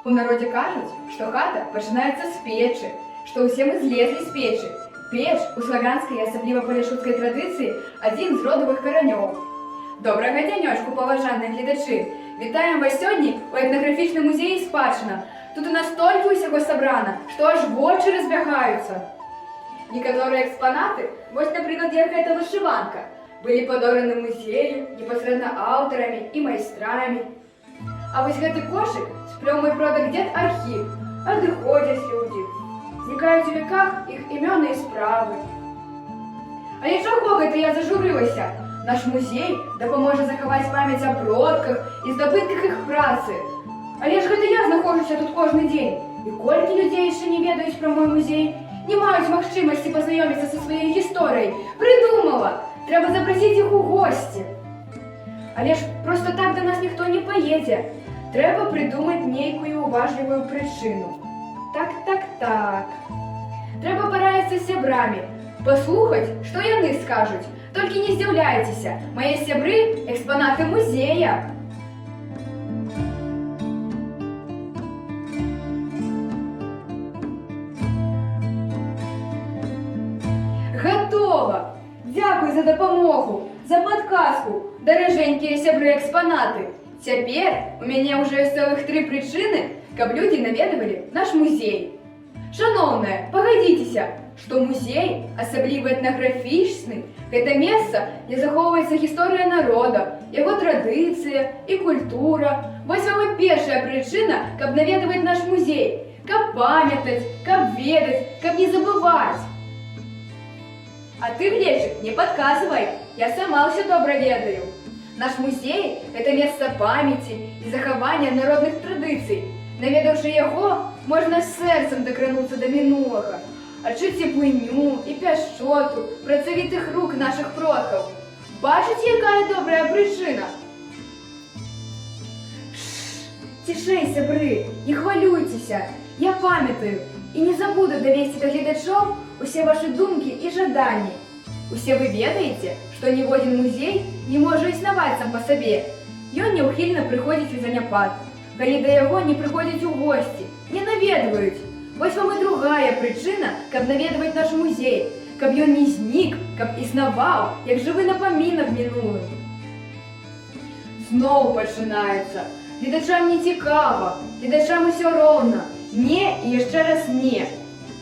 У народе кажуть, что хата починається з печі, что усе ми злезли з печі. Печ у славянській і особливо полішутській традиції один з родових коренів. Доброго дянечку, поважані глядачі! Вітаємо вас сьогодні у етнографічному музеї «Спадщина». Тут у нас стільки усього собрано, що аж в очі розбігаються. Некоторые экспонаты, вот, например, какая-то вышиванка, были подарены музею непосредственно авторами и майстрами. А вот этот кошик сплел мой продок дед архив, отдыходят люди, зникают в веках их имена и справы. А я чого это я зажурилася? Наш музей допоможе заховати пам'ять о продках і здобитках їх праці. Але ж я знаходжуся тут кожен день. І колькі людей ще не ведають про мой музей, не мають можливості познайомитися зі своєю історією. Придумала! Треба запросити їх у гості. Але ж просто так до нас ніхто не поїде. Треба придумати нейкую уважливу причину. Так. Треба порадитися з сябрами, послухати, що вони скажуть. Тільки не здивляйтеся, мої сябри – експонати музея. Готово! Дякую за допомогу, за підказку, дороженькі сябри-експонати. Тепер у мене вже є цілих 3 причини, щоб люди навідували наш музей. Шановне, погодітеся, що музей, особливо етнографічний, це місце, де заховується історія народу, його традиції і культура. Ось вам і перша причина, щоб навідувати наш музей, щоб пам'ятати, щоб ведати, щоб не забувати. А ты, Глечик, не подсказывай, я сама все добре ведаю. Наш музей – это место памяти и захования народных традиций. Наведавши його, можна серцем докрануться до минулого, відчути теплиню і пяшчоту працьовитих рук наших продків. Бачите, яка добра причина? Тишей, сябри, не хвилюйтеся, я пам'ятаю і не забуду довести до глядачів усе ваші думки і жадання. Усе ви ведаєте, що ні один музей не може існувати сам по собі. Ён неухильно приходить у заняпад, коли до його не приходять у гості, не навідують. Ось вам і другая причина, щоб навідувати наш музей, щоб він не зник, щоб існував, як живий напомінок минулим. Знову починається. Глядачам не цікаво, глядачам усе ровно. Ні і ще раз ні.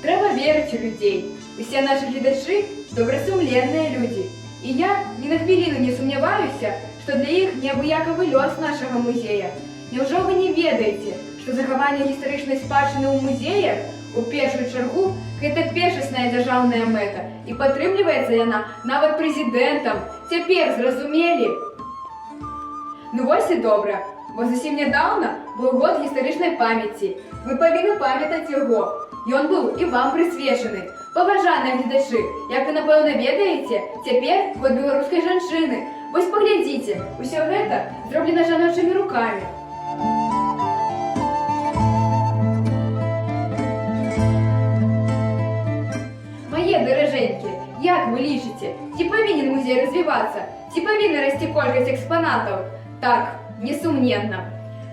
Треба вірити у людей. Усі наші глядачі – добросумленні люди. І я ні на хвилину не сумніваюся, що для їх неабияковий льос нашого музея. Невже ви не ведаєте, що заховання історичної спадщини у музеях у першу чергу – це першісна державна мета, і підтримується вона навіть президентом. Тепер зрозуміли? Ну ось і добре, бо зовсім недавно був год історичної пам'яті. Ви повинні пам'ятати його. Ён був і вам присвячений. Поважані глядачі, як ви, напевно, ведаєте, тепер год білоруської жінки. Ось поглядіть, усе це зроблено жіночими руками. Мої дороженькі, як ви лічите, чи повинен музей розвиватися, чи повинна рости кількість експонатів? Так, несумненно.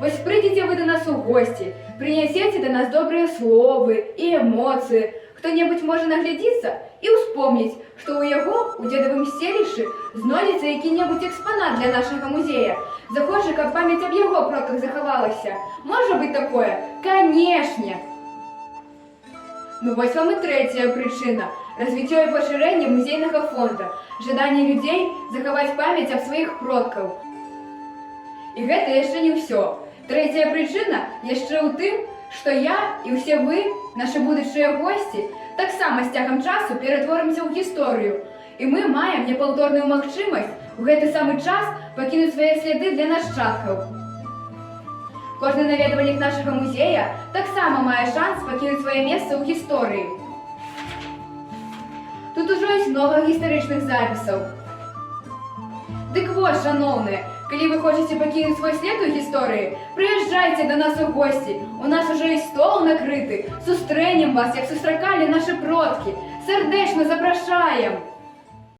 Ось прийдете ви до нас у гості, принесете до нас добрые словы и эмоции. Кто-нибудь може наглядіться і успомнить, що у його, у дедовому селищі, знайдеться який-небудь експонат для нашого музея. Захоче, щоб пам'ять об його продках заховалася. Може бути таке? Конечно! Ну ось вам і третя причина. Развитие і поширення музейного фонду. Жадання людей заховати пам'ять об своїх продках. І це ще не все. Третя причина ще у тим, що я і всі ви, наші будучі гості, так само з тягом часу перетворимося у історію. І ми маємо неповторну можливість у цей самий час покинути свої сліди для нащадків. Кожен навідувальник нашого музея так само має шанс покинути своє місце у історії. Тут уже є много історичних записів. Так вот, шановні, коли ви хочете покинути свій слід у історії, приїжджайте до нас у гості. У нас уже є стол накритий. Зустрінемо вас, як зустрічали наші продки. Сердечно запрошуємо.